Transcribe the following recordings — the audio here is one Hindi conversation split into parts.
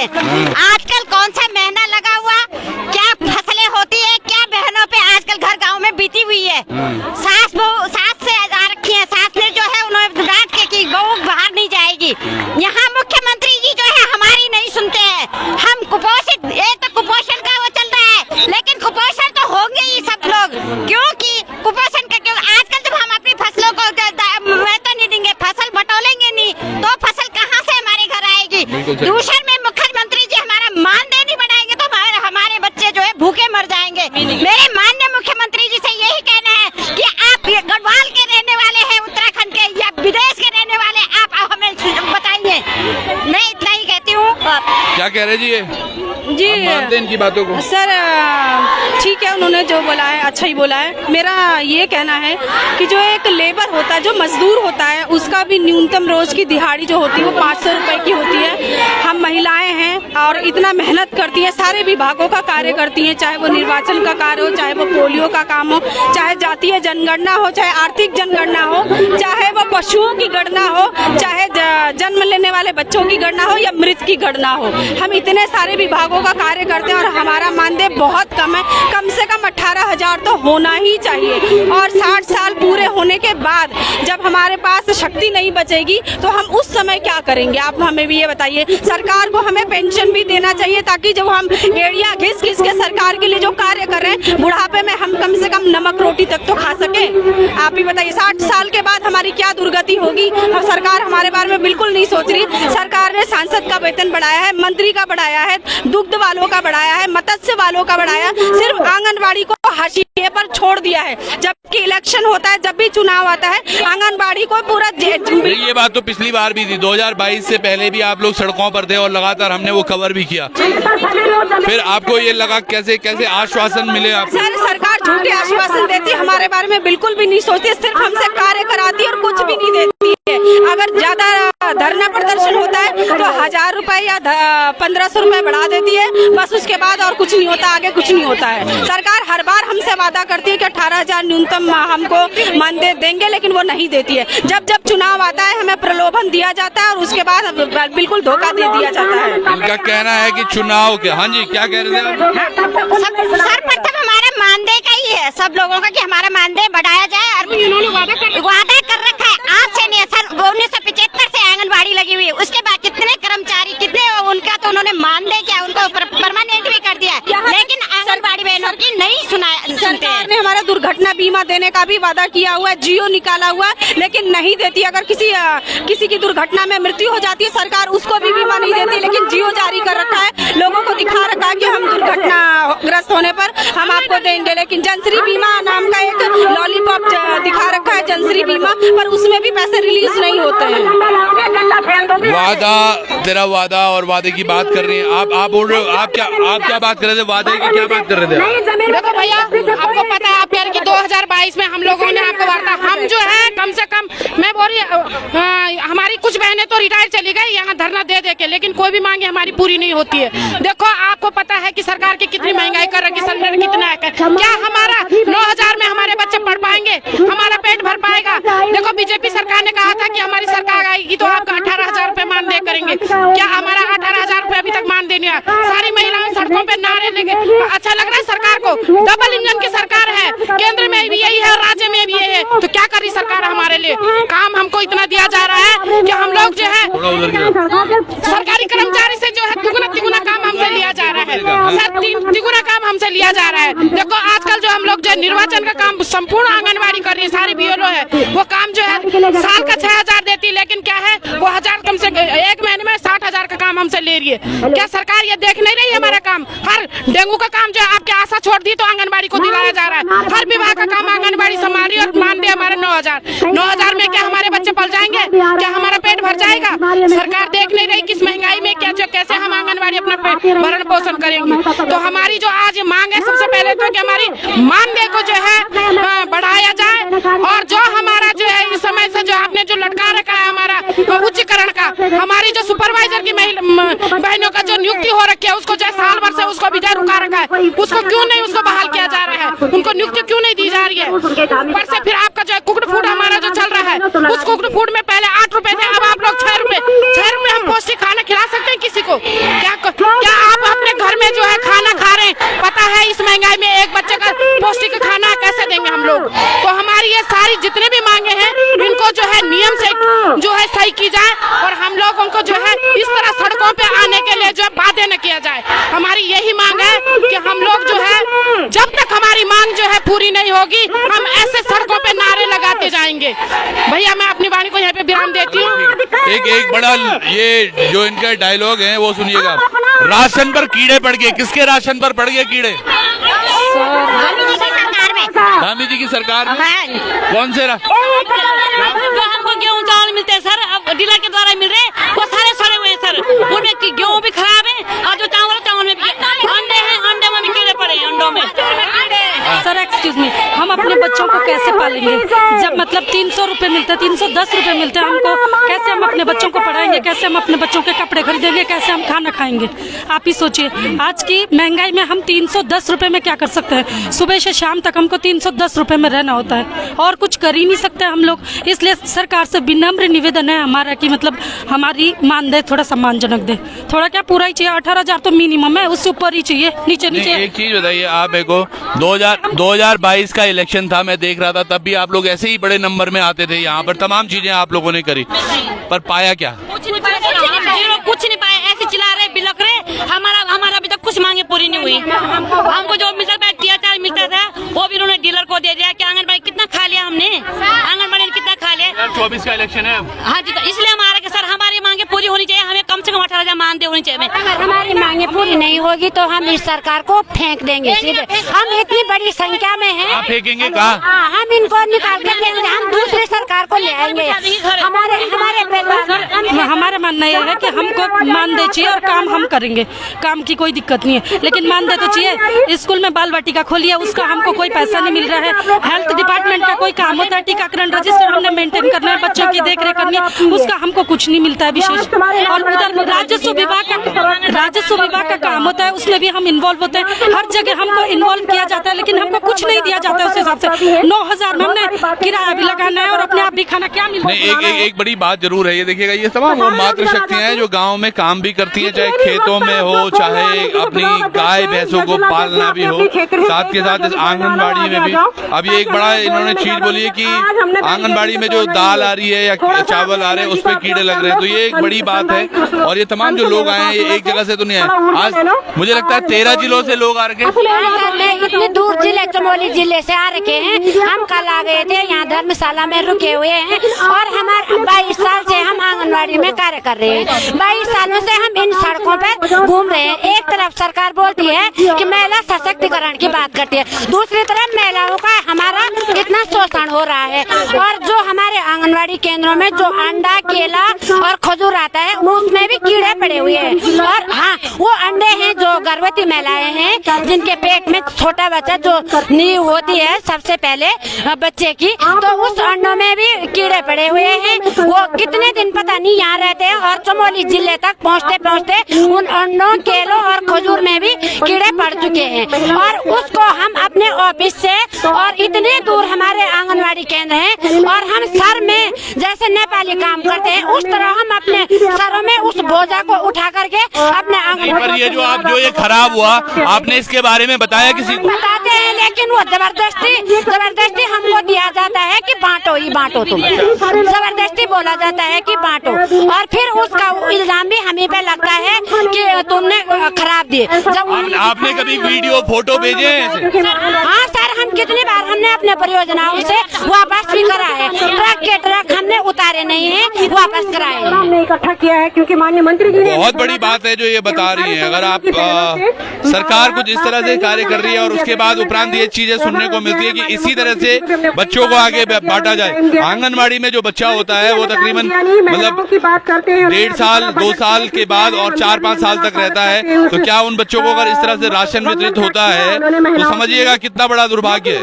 है। आजकल कौन सा महीना लगा हुआ, क्या फसलें होती है, क्या बहनों पे आजकल घर गांव में बीती हुई है। सास से आ रखी है, सास ने जो है उन्होंने डांट के कि बहू बाहर नहीं जाएगी। यहाँ मुख्यमंत्री जी जो है हमारी नहीं सुनते हैं। हम कुपोषित, एक तो कुपोषण का वो चल रहा है, लेकिन कुपोषण तो होंगे ही सब लोग, क्योंकि कुपोषण का आजकल जब हम अपनी फसलों को वेतन नहीं देंगे, फसल बटोलेंगे नहीं, तो फसल कहाँ से हमारे घर आएगी। दूसरे में मुख्यमंत्री जी हमारा मानदेय नहीं बढ़ाएंगे तो हमारे बच्चे जो है भूखे मर जाएंगे। मेरे माननीय मुख्यमंत्री जी से यही कहना है कि आप ये गढ़वाल के रहने वाले हैं, उत्तराखंड के या विदेश के रहने वाले, आप हमें बताइए। मैं इतना ही कहती हूँ। क्या कह रहे जी ये? जी मानते हैं इनकी बातों को? सर ठीक है, उन्होंने जो बोला है अच्छा ही बोला है। मेरा ये कहना है कि जो एक लेबर होता है, जो मजदूर होता है, उसका भी न्यूनतम रोज की दिहाड़ी जो होती है वो 500 रुपए की होती है। हम महिलाएं हैं और इतना मेहनत करती हैं, सारे विभागों का कार्य करती हैं, चाहे वो निर्वाचन का कार्य हो, चाहे वो पोलियो का काम हो, चाहे जातीय जनगणना हो, चाहे आर्थिक जनगणना हो, चाहे वो पशुओं की गणना हो, चाहे जन्म लेने वाले बच्चों की गणना हो या मृत की गणना हो। हम इतने सारे विभागों का कार्य करते हैं और हमारा मानदेय बहुत कम है। कम से कम 18,000 तो होना ही चाहिए। और 60 साल पूरे होने के बाद जब हमारे पास शक्ति नहीं बचेगी तो हम उस समय क्या करेंगे, आप हमें भी ये बताइए। सरकार को हमें पेंशन भी देना चाहिए ताकि जब हम एड़ियां घिस घिस के सरकार के लिए जो कार्य कर रहे हैं, बुढ़ापे में हम कम से कम नमक रोटी तक तो खा सके। आप ही बताइए 60 साल के बाद हमारी क्या दुर्गति होगी। अब सरकार हमारे बारे में बिल्कुल नहीं सोच रही। सरकार ने सांसद का वेतन बढ़ाया है, मंत्री का बढ़ाया है, दुग्ध वालों का बढ़ाया है, मत्स्य वालों का बढ़ाया, सिर्फ आंगनबाड़ी को हाशिए पर छोड़ दिया है। जबकि इलेक्शन होता है, जब भी चुनाव आता है, आंगनबाड़ी को पूरा ये बात तो पिछली बार भी थी, 2022 से पहले भी आप लोग सड़कों पर थे और लगातार हमने वो कवर भी किया। फिर आपको ये लगा कैसे कैसे आश्वासन मिले आपको? सर सरकार झूठे आश्वासन देती है, हमारे बारे में बिल्कुल भी नहीं सोचती, सिर्फ हमसे कार्य कराती है और कुछ भी नहीं देती है। अगर ज्यादा धरना प्रदर्शन होता है तो 1000 रुपए या 1500 रुपए बढ़ा देती है, बस उसके बाद और कुछ नहीं होता, आगे कुछ नहीं होता है। सरकार हर बार हमसे वादा करती है कि 18,000 न्यूनतम हमको मानदेय देंगे, लेकिन वो नहीं देती है। जब जब चुनाव आता है हमें प्रलोभन दिया जाता है और उसके बाद बिल्कुल धोखा दे दिया जाता है। उनका कहना है कि चुनाव के, हाँ जी क्या कह रहे थे? सर प्रथम हमारा मानदेय का ही है सब लोगों का कि हमारा मानदेय बढ़ाया जाए, और इन्होंने वादा कर रखा है। आज से नहीं, सर 1975 से आंगनबाड़ी लगी हुई है। उसके बाद कितने कर्मचारी, कितने उनका तो उन्होंने मानदेय क्या उनको परमानेंट भी कर दिया, लेकिन आंगनबाड़ी बहनों की नहीं सुनाया। सरकार ने हमारा दुर्घटना बीमा देने का भी वादा किया हुआ है, जियो निकाला हुआ है, लेकिन नहीं देती। अगर किसी की दुर्घटना में मृत्यु हो जाती है, सरकार उसको भी बीमा नहीं देती, लेकिन जियो जारी कर रखा है, लोगों को दिखा रखा है कि हम दुर्घटनाग्रस्त होने पर हम आपको देंगे। लेकिन जनश्री बीमा नाम का एक लॉलीपॉप दिखा रहा है जनश्री बीमा, पर उसमें भी पैसे रिलीज नहीं होते हैं। वादा, तेरा वादा और वादे की बात कर रही हैं आप बोल रहे हो, आप क्या बात कर रहे थे, वादे की क्या बात कर रहे थे? देखो भैया, आपको पता है आप कि 2022 में हम लोगों ने आपको वार्ता, हम जो है कम से कम, मैं बोल रही हमारी कुछ बहनें तो रिटायर चली गई यहाँ धरना दे के, लेकिन कोई भी मांगे हमारी पूरी नहीं होती है। देखो आपको पता है कि सरकार की कितनी महंगाई कर रही है, सिलेंडर कितना है, क्या हमारा 9,000 में हमारे बच्चे पढ़ पाएंगे, हमारा पेट भर पाएगा? देखो बीजेपी सरकार ने कहा था कि हमारी सरकार आएगी तो आपका 18,000 रुपए मानदेय करेंगे, क्या हमारा 18,000 रुपए अभी तक मानदेय नहीं आया? सारी महिलाएं सड़कों पे नारे लेंगे। अच्छा लग रहा है सरकार को? डबल इंजन की सरकार है, केंद्र में भी यही है, राज्य में भी यही है, तो क्या करी सरकार हमारे लिए? काम हमको इतना दिया जा रहा है कि हम लोग जो है सरकारी कर्मचारी से जो है तिगुना काम हमसे लिया जा रहा है, सर तिगुना काम हमसे लिया जा रहा है। देखो आजकल जो हम लोग जो निर्वाचन का काम संपूर्ण आंगनबाड़ी कर रही है, सारी बीएलओ है, वो काम जो है साल का 6,000 देती, लेकिन क्या है वो 1000 कम से एक महीने में 60,000 का काम हमसे ले रही है। क्या सरकार ये देख नहीं रही हमारा काम? हर डेंगू का काम जो है आपके आशा छोड़ दी तो आंगनबाड़ी को दिलाया जा रहा है, हर विभाग का काम आंगनबाड़ी संभाल रही है और मानदेय हमारा 9,000 में क्या हमारे बच्चे पल जाएंगे? क्या हमारा पेट भर जाएगा? सरकार देख नहीं रही किस महंगाई में क्या जो कैसे हम आंगनबाड़ी अपना भरण पोषण करेंगे। तो हमारी जो आज मांग है सबसे पहले तो कि हमारी मानदेय को जो है बढ़ाया जाए, और जो हमारा जो है इस समय से जो आपने जो लटका रखा है हमारा उच्चीकरण का, हमारी जो सुपरवाइजर की बहनों का जो नियुक्ति हो रखी है उसको जो साल भर से उसको विजय रुका रखा है, उसको क्यों नहीं उसको बहाल किया जा रहा है? उनको नियुक्ति क्यों नहीं दी जा रही है? ऊपर से फिर आपका जो है कुक्ड फूड हमारा जो चल रहा है, उस कुक्ड फूड में पहले 8 रुपए थे, अब आप लोग 6 रुपए हम पौष्टिक खाना खिला सकते हैं किसी को? क्या सही की जाए और हम लोगों को जो है इस तरह सड़कों पे आने के लिए जो है बाध्य न किया जाए। हमारी यही मांग है कि हम लोग जो है जब तक हमारी मांग जो है पूरी नहीं होगी हम ऐसे सड़कों पे नारे लगाते जाएंगे। भैया मैं अपनी वाणी को यहाँ पे विराम देती हूँ। एक बड़ा ये जो इनका डायलॉग है वो सुनिएगा। राशन पर कीड़े पड़ गए, किसके राशन पर पड़ गए कीड़े? गांधी जी की सरकार में। कौन से जो हमको गेहूँ चावल मिलते हैं सर, अब डीलर के द्वारा मिल रहे हैं, वो सारे सड़े हुए हैं सर। उनमें गेहूँ भी खराब है और जो चावल में भी अंडे हैं, अंडे में भी कीड़े पड़े हैं, अंडों में। सर एक्सक्यूज मी, हम अपने बच्चों को कैसे पालेंगे जब मतलब 300 रुपए मिलते हैं, 310 रुपए मिलते हैं हमको? कैसे हम अपने बच्चों को पढ़ाएंगे, कैसे हम अपने बच्चों के कपड़े खरीदेंगे, कैसे हम खाना खाएंगे? आप ही सोचिए, आज की महंगाई में हम 310 रुपए में क्या कर सकते हैं? सुबह से शाम तक हमको 310 रुपए में रहना होता है और कुछ कर ही नहीं सकते हम लोग। इसलिए सरकार से विनम्र निवेदन है हमारा कि मतलब हमारी मानदेय थोड़ा सम्मानजनक दे। थोड़ा क्या पूरा ही चाहिए, 18,000 तो मिनिमम है, उससे ऊपर ही चाहिए, नीचे नीचे। एक चीज बताइए आप मेरे को, 2022 का इलेक्शन था, मैं देख रहा था, तब भी आप लोग ऐसे ही बड़े नंबर में आते थे यहाँ पर, तमाम चीजें आप लोगों ने करी, पर पाया क्या? कुछ नहीं पाया, ऐसे चिल्ला रहे, बिलक रहे। हमारा अभी तक कुछ मांगे पूरी नहीं हुई। हमको जो मिलता था TR मिलता था वो भी उन्होंने डीलर को दे दिया। कि आंगनबाड़ी कितना खा लिया हमने, आंगनबाड़ी ने कितना खा लिया। 2024 का इलेक्शन है। हाँ जी, तो इसलिए हमारे सर हमारी मांगे पूरी होनी चाहिए। हमें कम से कम 18,000 मानदेय होनी चाहिए। अगर हमारी मांगे पूरी नहीं होगी तो हम इस सरकार को फेंक देंगे सीधे। हम इतनी बड़ी संख्या में हैं। आप फेंकेंगे कहाँ? हम इनको निकाल कर देंगे, हम दूसरी सरकार को ले आएंगे। हमारा मानना यह है कि हमको मानदेय चाहिए और काम हम करेंगे, काम की कोई दिक्कत नहीं है, लेकिन मानदेय तो चाहिए। स्कूल में बाल वाटिका खोली है, उसका हमको कोई पैसा नहीं मिल रहा है। हेल्थ डिपार्टमेंट का कोई काम होता है, टीकाकरण रजिस्टर हमने मेंटेन करना है, बच्चों की देखरेख करनी है, उसका हमको कुछ नहीं मिलता है विशेष। और उधर राजस्व विभाग का काम होता है, उसमें भी हम इन्वॉल्व होते हैं। हर जगह हमको इन्वॉल्व किया जाता है, लेकिन हमको कुछ नहीं दिया जाता है उस हिसाब से। 9,000 में हमने किराया भी लगाना है और अपने आप भी खाना, क्या मिलता है? एक बड़ी बात जरूर है, ये देखिएगा, ये तमाम वो मातृ शक्तियां हैं जो गांव में काम भी करती हैं, चाहे खेतों में हो, चाहे अपनी गाय भैंसों को पालना भी हो, साथ के साथ आंगनबाड़ी में भी। अब ये एक बड़ा इन्होंने चीज बोली है कि आंगनबाड़ी में जो दाल आ रही है या चावल आ रहे हैं उस पर कीड़े लग रहे हैं, तो ये एक बड़ी बात है। और ये तमाम जो लोग आए हैं ये एक जगह से तो नहीं आए, आज मुझे लगता है 13 जिलों से लोग आ रखे हैं। इतनी दूर जिले, चमोली जिले से आ रखे हैं। हम कल आ गए थे, यहाँ धर्मशाला में रुके हुए हैं और हमारे 22 साल से हम आंगनबाड़ी में कार्य कर रहे हैं। 22 सालों से हम इन सड़कों पर घूम रहे हैं। एक तरफ सरकार बोलती है कि महिला सशक्तिकरण की बात करती है, दूसरी तरफ महिलाओं का हमारा इतना शोषण हो रहा है। और जो हमारे आंगनबाड़ी केंद्रों में जो अंडा, केला और खजूर आता है उसमें भी कीड़े पड़े हुए हैं। और हाँ, वो अंडे हैं जो गर्भवती महिलाएं हैं जिनके पेट में छोटा बच्चा जो नींव होती है सबसे पहले बच्चे की, तो उस अंडों में भी कीड़े पड़े हुए हैं। वो कितने दिन पता नहीं यहाँ रहते हैं और चमोली जिले तक पहुँचते पहुँचते उन अंडों, केलों और खजूर में भी कीड़े पड़ चुके हैं। और उसको हम अपने ऑफिस से, और इतने दूर हमारे आंगनबाड़ी केंद्र हैं और हम सर में जैसे नेपाली काम करते हैं उस तरह हम अपने सरों में उस बोझा को उठा करके अपने आंगनबाड़ी। ये जो ये खराब हुआ, आपने इसके बारे में बताया किसी को? बताते हैं, लेकिन वो जबरदस्ती हमको दिया जाता है कि बांटो ही बांटो, तुम जबरदस्ती बोला जाता है कि बांटो। और फिर उसका इल्जाम भी हमें पे लगता है कि तुमने खराब दिए। जब आपने कभी वीडियो फोटो भेजे हैं? हाँ सर, हम कितनी बार हमने अपने परियोजनाओं से वापस भी करा है। ट्रक के ट्रक हमने उतारे नहीं है, वापस कराए हमने इकट्ठा किया है, क्योंकि माननीय मंत्री जी ने बहुत बड़ी बात है जो ये बता रही है। अगर आप सरकार कुछ इस तरह से कार्य कर रही है और उसके बाद उपरांत ये चीजें सुनने को मिलती है कि इसी तरह से बच्चों को आगे बांटा जाए। आंगनबाड़ी में जो बच्चा होता है वो तकरीबन मतलब 1.5 साल 2 साल के बाद और 4-5 साल तक रहता है, तो क्या उन बच्चों को अगर इस तरह से राशन वितरित होता है तो समझिएगा कितना बड़ा दुर्भाग्य है।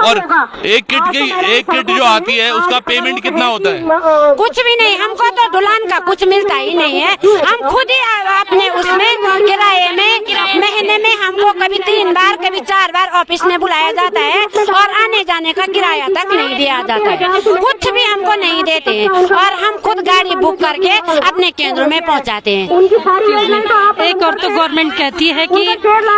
और एक किट जो आती है उसका पेमेंट कितना होता है? कुछ भी नहीं, हमको तो दुल्हन का कुछ मिलता ही नहीं है। हम खुद ही अपने उसमें किराए में महीने में हमको कभी 3 बार कभी 4 बार ऑफिस में बुलाया जाता है और आने जाने का किराया तक नहीं दिया जाता है, कुछ भी हमको नहीं देते हैं। और हम खुद गाड़ी बुक करके अपने केंद्रों में पहुंचाते हैं। एक और तो गवर्नमेंट कहती है कि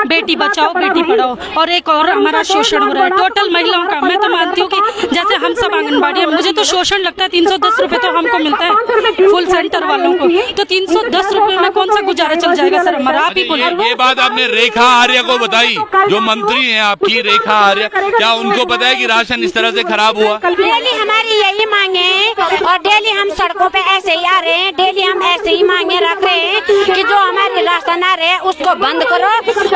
बेटी बचाओ बेटी पढ़ाओ, और एक और हमारा शोषण हो रहा है टोटल महिलाओं का। मैं तो मानती हूँ कि जैसे हम सब आंगनबाड़ी है, मुझे तो शोषण लगता है। 310 रुपए तो हमको मिलता है फुल सेंटर वालों को, तो 310 रुपए में कौन सा गुजारा चल जाएगा सर हमारा? आप ही बोलिए। ये बात आपने रेखा आर्य को बताई, जो मंत्री हैं आपकी रेखा आर्य, क्या उनको पता है कि राशन इस तरह से खराब हुआ? डेली हमारी यही मांगे हैं और डेली हम सड़कों पे ऐसे ही आ रहे हैं, डेली हम ऐसे ही मांगे रख रहे हैं कि जो हमारे राशन आ रहे हैं उसको बंद करो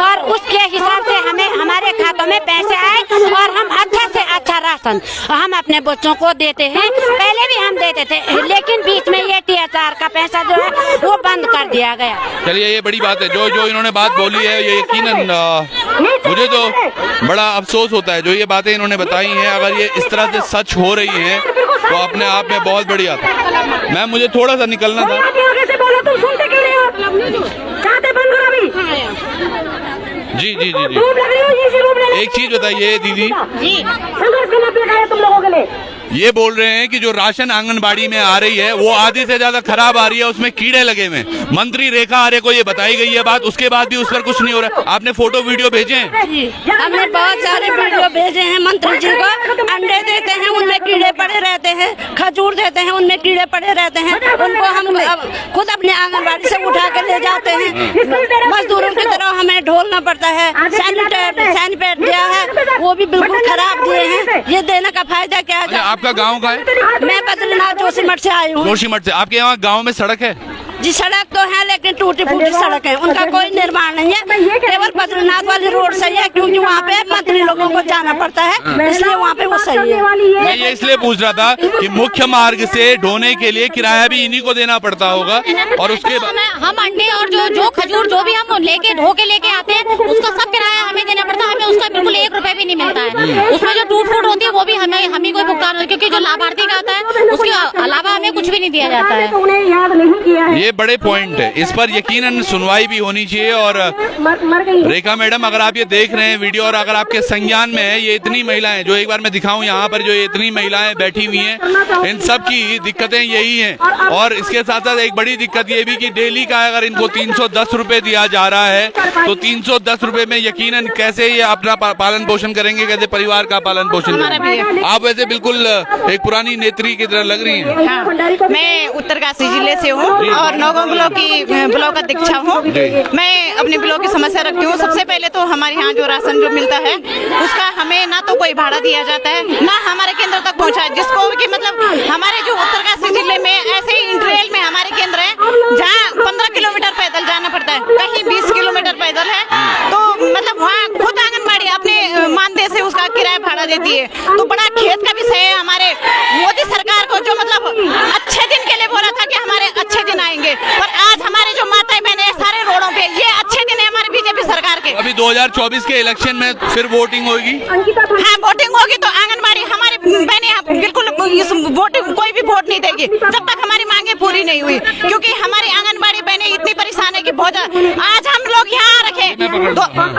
और उसके हिसाब से हमें हमारे खातों में पैसे आए और हम अच्छा से अच्छा राशन हम अपने बच्चों को देते हैं। पहले भी हम देते थे, लेकिन बीच में ये THR का पैसा जो है वो बंद कर दिया गया। चलिए, ये बड़ी बात है जो इन्होंने बात बोली है, ये यकीनन मुझे तो बड़ा अफसोस होता है जो ये बातें इन्होंने बताई हैं। अगर ये इस तरह से सच हो रही हैं तो अपने आप में बहुत बढ़िया था। मैम, मुझे थोड़ा सा निकलना था। जी जी जी जी, एक चीज बताइए दीदी, ये बोल रहे हैं कि जो राशन आंगनबाड़ी में आ रही है वो आधी से ज्यादा खराब आ रही है, उसमें कीड़े लगे हुए हैं। मंत्री रेखा आर्य को ये बताई गई है बात, उसके बाद भी उस पर कुछ नहीं हो रहा। आपने फोटो वीडियो भेजे हैं? हमने बहुत सारे वीडियो भेजे हैं मंत्री जी को। अंडे देते हैं उनमें कीड़े पड़े रहते हैं, खजूर देते हैं उनमें कीड़े पड़े रहते हैं, उनको हम खुद अपने आंगनबाड़ी से उठा कर ले जाते हैं। मजदूरों की तरह हमें ढोलना पड़ता है। सैनिटाइजर दिया है वो भी बिल्कुल खराब दिए हैं, ये देने का फायदा क्या है? आपका गांव का है? मैं बद्रीनाथ जोशीमठ से आई हूँ। जोशीमठ से। आपके यहाँ गांव में सड़क है? जी, सड़क तो है लेकिन टूटी फूटी सड़क है, उनका कोई निर्माण नहीं है। केवल बद्रीनाथ वाली रोड सही है क्योंकि वहाँ पे मंत्री लोगों को जाना पड़ता है, इसलिए वहाँ पे वो सही है। मैं ये इसलिए पूछ रहा था कि मुख्य मार्ग से ढोने के लिए किराया भी इन्हीं को देना पड़ता होगा, और उसके बाद हम अंडे और जो खजूर जो भी हम लेके ढो के लेके आते हैं उसका सब किराया हमें देना पड़ता है। हमें उसका बिल्कुल 1 रुपए भी नहीं मिलता है। उसमें जो टूट फूट होती है वो भी हम ही कोई भुगतान होता है, क्योंकि जो लाभार्थी का होता है उसके अलावा हमें कुछ भी नहीं दिया जाता है। ये बड़े पॉइंट है, इस पर यकीनन सुनवाई भी होनी चाहिए। और रेखा मैडम, अगर आप ये देख रहे हैं वीडियो और अगर आपके संज्ञान में है, ये इतनी महिलाएं जो एक बार मैं दिखाऊं यहाँ पर, जो इतनी महिलाएं बैठी हुई हैं, इन सब की दिक्कतें यही हैं। और इसके साथ साथ एक बड़ी दिक्कत ये भी कि डेली का अगर इनको 310 रुपए दिया जा रहा है तो 310 रुपए में यकीनन कैसे ये अपना पालन पोषण करेंगे, कैसे परिवार का पालन पोषण करेंगे? आप वैसे बिल्कुल एक पुरानी नेत्री की तरह लग रही हैं। हाँ, मैं उत्तरकाशी जिले से हूँ और नौगांव ब्लॉक अध्यक्षा हूँ। मैं अपने ब्लॉक की समस्या रखती हूँ। सबसे पहले तो हमारे यहाँ जो राशन जो मिलता है उसका हमें ना तो कोई भाड़ा दिया जाता है, ना हमारे केंद्र तक पहुँचा है, जिसको कि मतलब हमारे जो उत्तरकाशी जिले में ऐसे ही इंटरेल में हमारे केंद्र है जहाँ 15 किलोमीटर पैदल जाना पड़ता है, कहीं 20 किलोमीटर पैदल है। तो मतलब वहाँ खुद आंगनबाड़ी अपने मानदेय से उसका किराया भाड़ा देती है। तो बड़ा खेत का विषय है हमारे मोदी सरकार को, जो मतलब अच्छे दिन के लिए बोला था कि हमारे अच्छे दिन आएंगे, और आज हमारे जो माताएं बहनें सारे रोडों पे, ये अच्छे दिन है हमारे बीजेपी सरकार के। अभी 2024 के इलेक्शन में फिर वोटिंग होगी? हाँ, वोटिंग होगी तो आंगनबाड़ी हमारी बहनें बिल्कुल वोटिंग कोई भी वोट नहीं देगी जब तक हमारी मांगे पूरी नहीं हुई, क्योंकि हमारी आंगनबाड़ी बहनें इतनी परेशान है कि बहुत आज हम लोग यहाँ रखे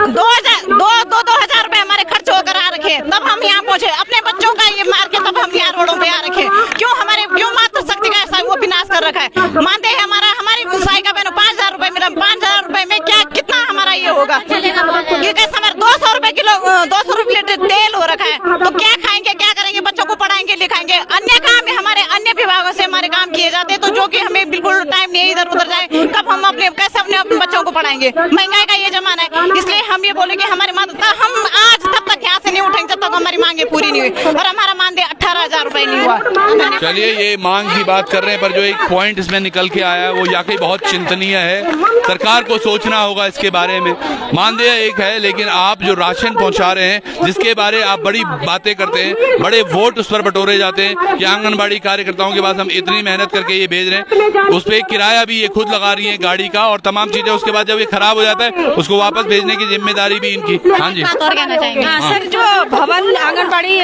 2,000 रुपए हमारे खर्च होकर आ रखे, तब हम यहाँ पहुँचे, अपने बच्चों का ये मार के तब हम यहाँ रोडों पे आ रखे। क्यों मातृ शक्ति का ऐसा वो विनाश कर रखा है? मानते हैं हमारी सहायिका बहनों 5,000 रुपए मिला, 5,000 रुपए में क्या कितना हमारा ये होगा? ये कैसे हमारे 200 रुपए किलो 200 रुपए लीटर तेल हो रखा है, तो क्या खाएंगे, क्या करेंगे? बच्चों को पढ़ाएंगे लिखाएंगे? अन्य काम हमारे अन्य विभागों से हमारे काम किए जाते हैं, तो जो कि हमें बिल्कुल टाइम नहीं, इधर उधर जाए, तब हम कैसे अपने बच्चों को पढ़ाएंगे? महंगाई का ये जमाना है, इसलिए हम ये बोले कि हमारी माता हम आज तब तक यहाँ से नहीं उठेंगे जब तक हमारी मांगे पूरी नहीं हुई, और हमारा मानदेय 18,000 रुपए नहीं हुआ। चलिए, ये मांग की बात कर रहे हैं, पर जो एक पॉइंट इसमें निकल के आया है वो वाकई बहुत चिंतनीय है। सरकार को सोचना होगा इसके बारे में। मानदेय एक है, लेकिन आप जो राशन पहुंचा रहे हैं, जिसके बारे आप बड़ी बातें करते हैं, बड़े वोट उस पर बटोरे जाते हैं कि आंगनबाड़ी कार्यकर्ताओं के पास हम इतनी मेहनत करके ये भेज रहे हैं, उस पर किराया भी ये खुद लगा रही है गाड़ी का और तमाम चीजें, उसके बाद जब ये खराब हो जाता है उसको वापस भेजने की जिम्मेदारी भी इनकी। हाँ जी, सर, जो भवन आंगनबाड़ी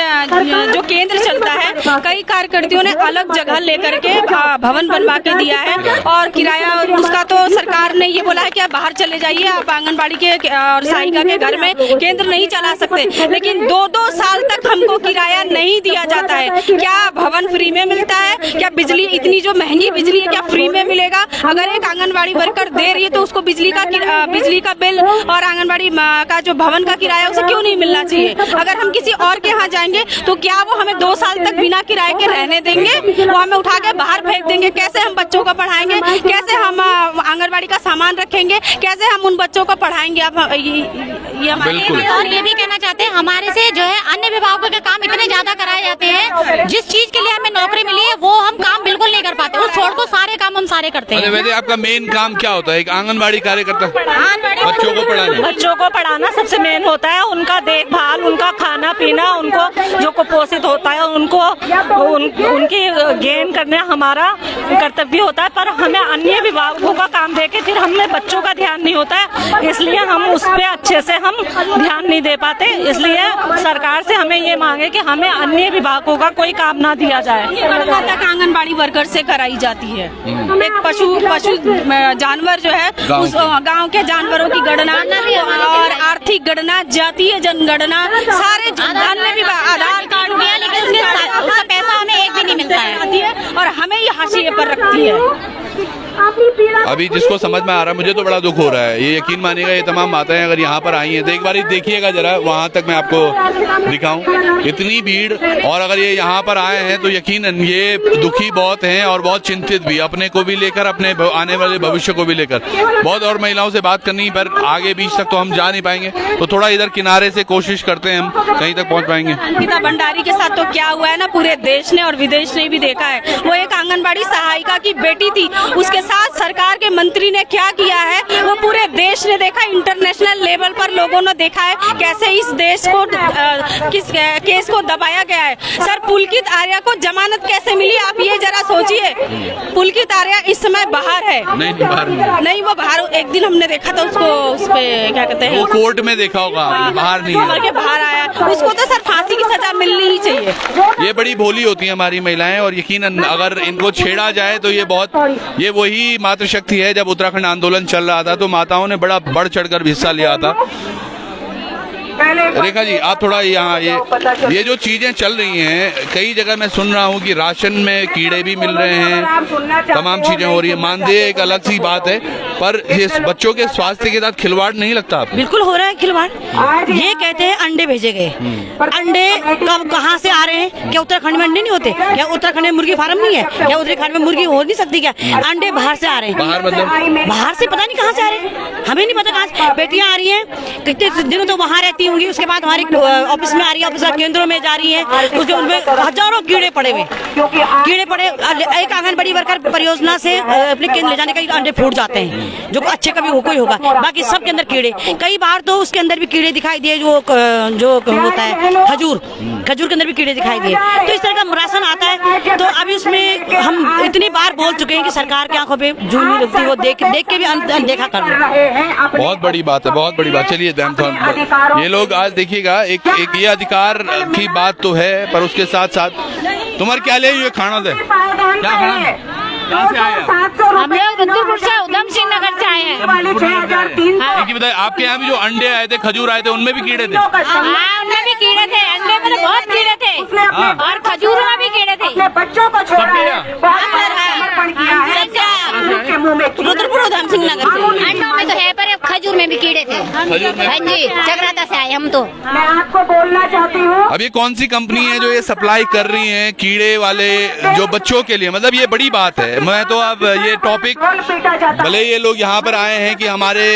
जो केंद्र चलता है कई कार्यकर्ताओं ने अलग जगह लेकर के भवन बनवा के दिया है और किराया उसका तो सरकार ने ये बोला है कि आप बाहर चले जाइए, आप आंगनबाड़ी के और सहायिका के घर में केंद्र नहीं चला सकते, लेकिन 2-2 साल तक हमको किराया नहीं दिया जाता है। क्या भवन फ्री में मिलता है? क्या बिजली, इतनी जो महंगी बिजली है, क्या फ्री में मिलेगा? अगर एक आंगनबाड़ी वर्कर दे रही है तो उसको बिजली का बिल और आंगनबाड़ी का जो भवन का किराया उसे क्यों नहीं मिलना चाहिए? अगर हम किसी और के यहाँ जाएंगे तो क्या वो हमें 2 साल तक बिना किराए के रहने देंगे? वो हमें उठा के बाहर फेंक देंगे? कैसे हम बच्चों को पढ़ाएंगे? कैसे हम आंगनबाड़ी का सामान रखेंगे? कैसे हम उन बच्चों को पढ़ाएंगे? अब ये हमारे और ये भी कहना चाहते हैं, हमारे से जो है अन्य विभागों के काम इतने ज्यादा कराए जाते हैं, जिस चीज के लिए हमें नौकरी मिली है वो हम काम बिल्कुल नहीं कर पाते, उस छोड़ को सारे काम हम सारे करते हैं। वैसे आपका मेन काम क्या होता है? एक आंगनबाड़ी कार्यकर्ता बच्चों को पढ़ाना, बच्चों को पढ़ाना सबसे मेन होता है, उनका देखभाल, उनका खाना पीना, उनको जो कुपोषित होता है उनको उनकी गेन करना हमारा कर्तव्य होता है। पर हमें अन्य विभागों का काम देके फिर हमें बच्चों का ध्यान नहीं होता है, इसलिए हम उस पे अच्छे से हम ध्यान नहीं दे पाते। इसलिए सरकार से हमें ये मांगे कि हमें अन्य विभागों का कोई काम ना दिया जाए। गणना तक आंगनबाड़ी वर्कर से कराई जाती है। एक पशु जानवर जो है उस गांव के जानवरों की गणना और आर्थिक गणना, जातीय जनगणना, सारे अन्य विभाग, आधार कार्ड दिया, लेकिन उसका पैसा हमें एक भी नहीं मिलता है और हमें ये हाशिए पर रखती है। अभी जिसको समझ में आ रहा है, मुझे तो बड़ा दुख हो रहा है। ये यकीन मानिएगा, ये तमाम माताएं अगर यहाँ पर आई हैं तो एक बार देखिएगा जरा, वहाँ तक मैं आपको दिखाऊं, इतनी भीड़। और अगर ये यहाँ पर आए हैं तो यकीनन ये दुखी बहुत हैं और बहुत चिंतित भी, अपने को भी लेकर, अपने आने वाले भविष्य को भी लेकर। बहुत और महिलाओं से बात करनी, पर आगे बीच तक तो हम जा नहीं पाएंगे, तो थोड़ा इधर किनारे से कोशिश करते हैं, हम कहीं तक पहुँच पाएंगे। अंकिता भंडारी के साथ तो क्या हुआ है ना, पूरे देश ने और विदेश ने भी देखा है। वो एक आंगनबाड़ी सहायिका की बेटी थी, उसके साथ सरकार के मंत्री ने क्या किया है वो पूरे देश ने देखा, इंटरनेशनल लेवल पर लोगों ने देखा है कैसे इस देश को किस केस को दबाया गया है। सर, पुलकित आर्या को जमानत कैसे मिली, आप ये जरा सोचिए। पुलकित आर्या इस समय बाहर है। नहीं, वो बाहर, एक दिन हमने देखा था उसको, उस पे क्या कहते हैं, वो कोर्ट में देखा होगा, बाहर नहीं है, बाहर आया। उसको तो सर फांसी की सजा मिलनी ही चाहिए। ये बड़ी भोली होती हैं हमारी महिलाएं, और यकीनन अगर इनको छेड़ा जाए तो ये वही मातृशक्ति है। जब उत्तराखंड आंदोलन चल रहा था तो माताओं ने बड़ा बढ़ चढ़कर हिस्सा लिया था। रेखा जी, आप थोड़ा यहाँ ये जो चीजें चल रही हैं, कई जगह मैं सुन रहा हूँ कि राशन में कीड़े भी मिल रहे हैं, तमाम चीजें हो रही है। मानदेय एक अलग सी बात है, पर इस बच्चों के स्वास्थ्य के साथ खिलवाड़ नहीं लगता आपको? बिल्कुल हो रहा है खिलवाड़। ये कहते हैं अंडे भेजे गए, अंडे कब कहाँ से आ रहे हैं? क्या उत्तराखंड में अंडे नहीं होते? क्या उत्तराखंड में मुर्गी फार्म नहीं है? क्या उत्तराखंड में मुर्गी हो नहीं सकती? क्या अंडे बाहर से आ रहे हैं? बाहर मतलब बाहर से पता नहीं कहाँ से आ रहे हैं, हमें नहीं पता कहाँ से। बेटियां आ रही हैं, कितने दिनों तो वहाँ रहती होंगी, उसके बाद हमारी ऑफिस में आ रही है, ऑफिस केंद्रों में जा रही है, उसके उनमें हजारों कीड़े पड़े हुए, कीड़े पड़े। एक आंगनबाड़ी वर्कर परियोजना से अपने केंद्र ले जाने का अंडे फूट जाते हैं, जो अच्छे कभी कोई होगा, बाकी सब के अंदर कीड़े। कई बार तो उसके अंदर भी कीड़े दिखाई दिए, जो होता है खजूर के अंदर भी कीड़े दिखाई दिए। तो इस तरह का राशन आता है, तो अभी उसमें हम इतनी बार बोल चुके हैं कि सरकार की आंखों पे जूं नहीं लगती, वो देख के भी अनदेखा कर रहे हैं। बहुत बड़ी बात है, बहुत बड़ी बात। चलिए ये लोग आज देखिएगा, एक ये अधिकार की बात तो है, पर उसके साथ साथ तुम्हारे क्या ले ये खाना दे, क्या खाना, कहाँ से आए? हम लोग रुद्रपुर से, उधम सिंह नगर से आए हैं। बताइए, आपके यहाँ भी जो अंडे आए थे, खजूर आए थे, उनमें भी कीड़े थे? हाँ, उनमें भी कीड़े थे, अंडे में तो बहुत कीड़े थे और खजूर में भी कीड़े थे। बच्चों को रुद्रपुर उधम सिंह नगर से। अंडों में तो है, पर खजूर में भी कीड़े थे। हाँ जी, चक्राता से आए हम तो। मैं आपको बोलना चाहती हूँ, अब ये कौन सी कंपनी है जो ये सप्लाई कर रही है कीड़े वाले जो बच्चों के लिए? मतलब ये बड़ी बात है। मैं तो अब ये टॉपिक, भले ये लोग यहाँ पर आए हैं कि हमारे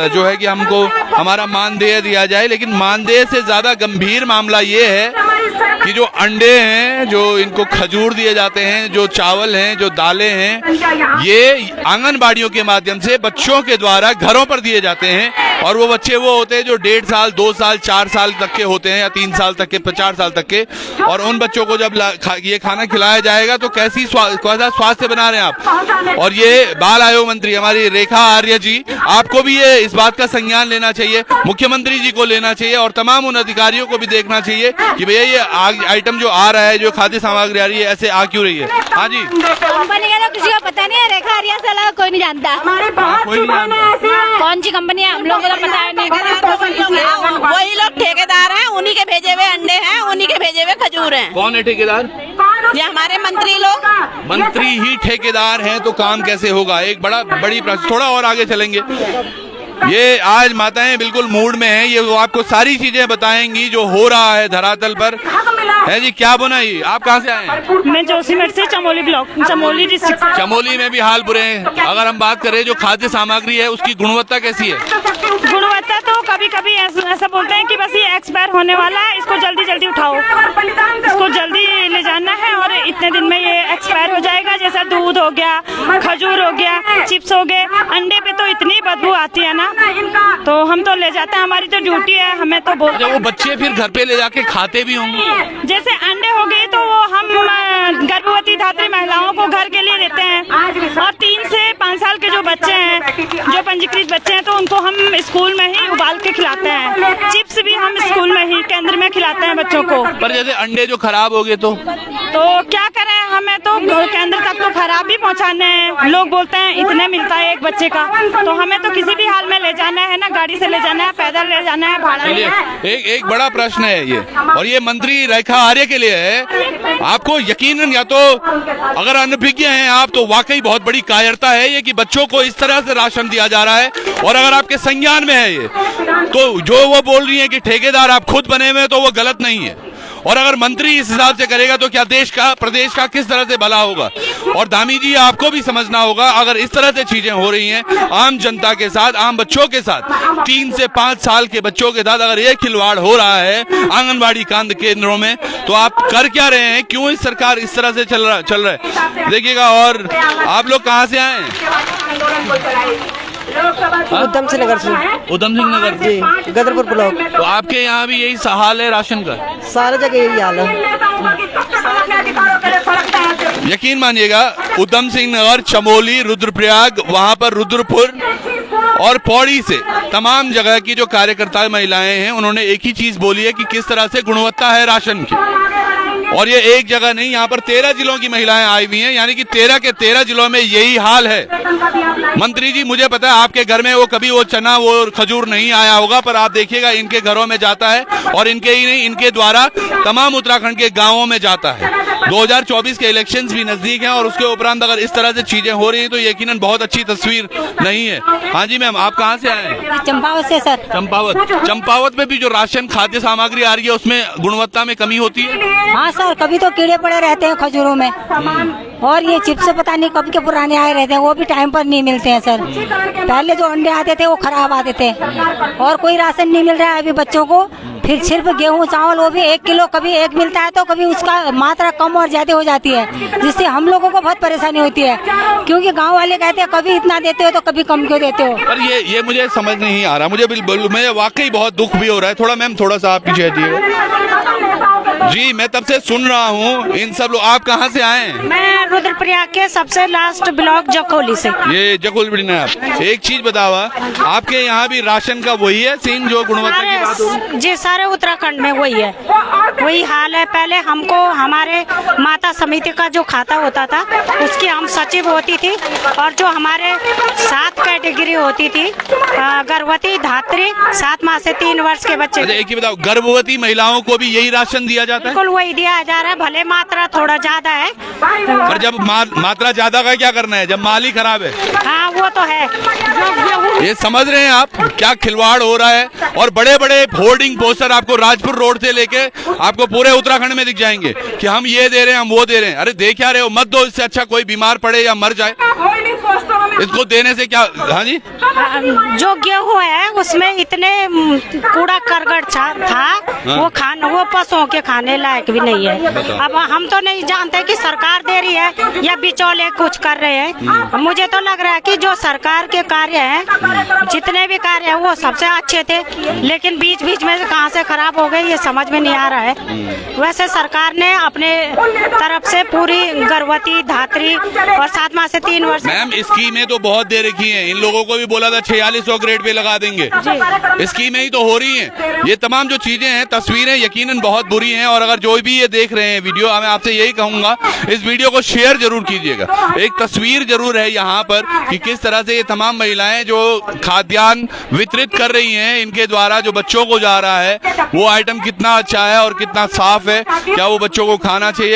जो है कि हमको हमारा मानदेय दिया जाए, लेकिन मानदेय से ज्यादा गंभीर मामला ये है कि जो अंडे हैं, जो इनको खजूर दिए जाते हैं, जो चावल हैं, जो दालें हैं, ये आंगनबाड़ियों के माध्यम से बच्चों के द्वारा घरों पर दिए जाते हैं। और वो बच्चे वो होते हैं जो 1.5 साल, 2 साल, 4 साल तक के होते हैं, या 3 साल तक के, 4 साल तक के। और उन बच्चों को जब ये खाना खिलाया जाएगा तो कैसा स्वास्थ्य बना रहे हैं आप। और ये बाल आयोग मंत्री हमारी रेखा आर्य जी, आपको भी ये इस बात का संज्ञान लेना चाहिए, मुख्यमंत्री जी को लेना चाहिए, और तमाम उन अधिकारियों को भी देखना चाहिए कि भैया ये आगे आइटम जो आ रहा है, जो खाद्य सामग्री आ रही है, ऐसे आ क्यों रही है? हाँ जी, कंपनी का तो किसी को पता नहीं है, रेखा आर्या से अलावा कोई नहीं जानता। कोई नहीं जानता। कौन सी कंपनी है हम लोग को तो पता नहीं। वही लोग ठेकेदार हैं, उन्हीं के भेजे हुए अंडे हैं, उन्हीं के भेजे हुए खजूर हैं। कौन है ठेकेदार? ये हमारे मंत्री लोग। मंत्री ही ठेकेदार हैं तो काम कैसे होगा? एक बड़ी प्रश्न। थोड़ा और आगे चलेंगे। ये आज माताएं बिल्कुल मूड में हैं, ये वो आपको सारी चीजें बताएंगी जो हो रहा है धरातल पर। है जी, क्या बना ये? आप कहाँ से आए हैं? मैं जोशीमठ से, चमोली ब्लॉक, चमोली डिस्ट्रिक्ट। चमोली में भी हाल बुरे हैं। अगर हम बात करें जो खाद्य सामग्री है उसकी गुणवत्ता कैसी है? गुणवत्ता तो कभी कभी ऐसा बोलते हैं कि बस ये एक्सपायर होने वाला है, इसको जल्दी जल्दी उठाओ, इसको जल्दी ले जाना है और इतने दिन में ये एक्सपायर हो जाएगा। जैसा दूध हो गया, खजूर हो गया, चिप्स हो गए, अंडे पे तो इतनी बदबू आती है ना, तो हम तो ले जाते हैं, हमारी तो ड्यूटी है, हमें तो बहुत। वो बच्चे फिर घर पे ले जाके खाते भी होंगे। जैसे अंडे हो गए तो वो हम गर्भवती धात्री महिलाओं को घर के लिए देते हैं, और 3 से 5 साल के जो बच्चे हैं, जो पंजीकृत बच्चे हैं, तो उनको हम स्कूल में ही उबाल के खिलाते हैं। चिप्स भी हम स्कूल में ही केंद्र में खिलाते हैं बच्चों को। पर जैसे अंडे जो खराब हो गए तो क्या करें, हमें तो केंद्र तक तो खराब भी पहुंचाने हैं। लोग बोलते हैं इतने मिलता है एक बच्चे का, तो हमें तो किसी भी हाल में ले जाना है ना, गाड़ी से ले जाना है, पैदल ले जाना है, भाड़ा नहीं है। एक बड़ा प्रश्न है ये, और ये मंत्री रेखा आर्य के लिए है। आपको यकीनन, या तो अगर अनभिज्ञ हैं आप, तो वाकई बहुत बड़ी कायरता है ये कि बच्चों को इस तरह से राशन दिया जा रहा है। और अगर आपके संज्ञान में है ये, तो जो वो बोल रही है कि ठेकेदार आप खुद बने हुए, तो वो गलत नहीं है। और अगर मंत्री इस हिसाब से करेगा तो क्या देश का, प्रदेश का किस तरह से भला होगा? और दामी जी, आपको भी समझना होगा, अगर इस तरह से चीजें हो रही हैं आम जनता के साथ, आम बच्चों के साथ, 3 से 5 साल के बच्चों के साथ अगर ये खिलवाड़ हो रहा है आंगनबाड़ी केंद्रों में, तो आप कर क्या रहे हैं? क्यों इस सरकार इस तरह से चल रहा है? देखिएगा। और आप लोग कहाँ से आए हैं? उधम सिंह नगर से। उधम सिंह नगर जी, गदरपुर ब्लॉक। तो आपके यहाँ भी यही हाल है राशन का? सारे जगह यही हाल है। यकीन मानिएगा, उधम सिंह नगर, चमोली, रुद्रप्रयाग, वहाँ पर रुद्रपुर और पौड़ी से तमाम जगह की जो कार्यकर्ता महिलाएं हैं, उन्होंने एक ही चीज बोली है कि किस तरह से गुणवत्ता है राशन की। और ये एक जगह नहीं, यहाँ पर 13 जिलों की महिलाएं आई हुई हैं, यानी कि 13 के 13 जिलों में यही हाल है। मंत्री जी, मुझे पता है आपके घर में वो कभी वो चना, वो खजूर नहीं आया होगा, पर आप देखिएगा इनके घरों में जाता है, और इनके ही नहीं, इनके द्वारा तमाम उत्तराखंड के गाँवों में जाता है। 2024 के इलेक्शंस भी नजदीक हैं, और उसके उपरांत अगर इस तरह से चीजें हो रही हैं तो यकीनन बहुत अच्छी तस्वीर नहीं है। हाँ जी मैम, आप कहाँ से आए हैं? चंपावत से सर। चंपावत में भी जो राशन खाद्य सामग्री आ रही है उसमें गुणवत्ता में कमी होती है? हाँ सर, कभी तो कीड़े पड़े रहते हैं खजूरों में, और ये चिप्स पता नहीं कब के पुराने आए रहते हैं, वो भी टाइम पर नहीं मिलते हैं सर। पहले जो अंडे आते थे वो खराब आते थे, और कोई राशन नहीं मिल रहा है अभी बच्चों को। फिर सिर्फ गेहूं चावल, वो भी 1 किलो कभी एक मिलता है, तो कभी उसका मात्रा कम और ज्यादा हो जाती है, जिससे हम लोगों को बहुत परेशानी होती है, क्योंकि गांव वाले कहते हैं कभी इतना देते हो तो कभी कम क्यों देते हो। पर ये मुझे समझ नहीं आ रहा, मुझे वाकई बहुत दुख भी हो रहा है। थोड़ा मैम, थोड़ा सा आप पीछे हटिए जी, मैं तब से सुन रहा हूँ इन सब लोग। आप कहाँ से आए हैं? मैं रुद्रप्रयाग के सबसे लास्ट ब्लॉक जखोली से। ये जखोली में आप एक चीज बतावा, आपके यहाँ भी राशन का वही है सीन जो गुणवत्ता की बात हो? जी, सारे उत्तराखंड में वही है, वही हाल है। पहले हमको हमारे माता समिति का जो खाता होता था उसकी हम सचिव होती थी, और जो हमारे 7 कैटेगरी होती थी, गर्भवती, धात्री, 7 माह से 3 वर्ष के बच्चे। एक ही बताओ, गर्भवती महिलाओं को भी यही राशन दिया जाता है? बिल्कुल वही दिया जा रहा है, भले मात्रा थोड़ा ज्यादा है, पर जब मात्रा ज्यादा का क्या करना है जब माल ही खराब है? हाँ, वो तो है। ये समझ रहे हैं आप क्या खिलवाड़ हो रहा है? और बड़े बड़े होर्डिंग पोस्टर आपको राजपुर रोड से लेके आपको पूरे उत्तराखंड में दिख जाएंगे कि हम ये दे रहे हैं, हम वो दे रहे हैं। अरे दे क्या रहे हो? मत दो, इससे अच्छा कोई बीमार पड़े या मर जाए, इसको देने से क्या। हाँ जी, जो गेहूँ है उसमें इतने कूड़ा करगट था, वो पशुओं के खाने लायक भी नहीं है। अब हम तो नहीं जानते कि सरकार दे रही है या बिचौले कुछ कर रहे हैं। मुझे तो लग रहा है कि जो सरकार के कार्य हैं, जितने भी कार्य हैं, वो सबसे अच्छे थे, लेकिन बीच बीच में कहां से खराब हो गए ये समझ में नहीं आ रहा है। वैसे सरकार ने अपने तरफ से पूरी गर्भवती, धात्री और 7 माह से 3 वर्ष। मैम, स्कीमें तो बहुत दे रखी हैं, इन लोगों को भी बोला था 4600 ग्रेड पे लगा देंगे, स्कीमें ही तो हो रही हैं। ये तमाम जो चीजें हैं, तस्वीरें यकीनन बहुत बुरी हैं, और अगर जो भी ये देख रहे हैं वीडियो, मैं आपसे यही कहूंगा इस वीडियो को शेयर जरूर कीजिएगा। एक तस्वीर जरूर है यहाँ पर कि किस तरह से ये तमाम महिलाएं जो खाद्यान्न वितरित कर रही हैं, इनके द्वारा जो बच्चों को जा रहा है वो आइटम कितना अच्छा है और कितना साफ है, क्या वो बच्चों को खाना चाहिए।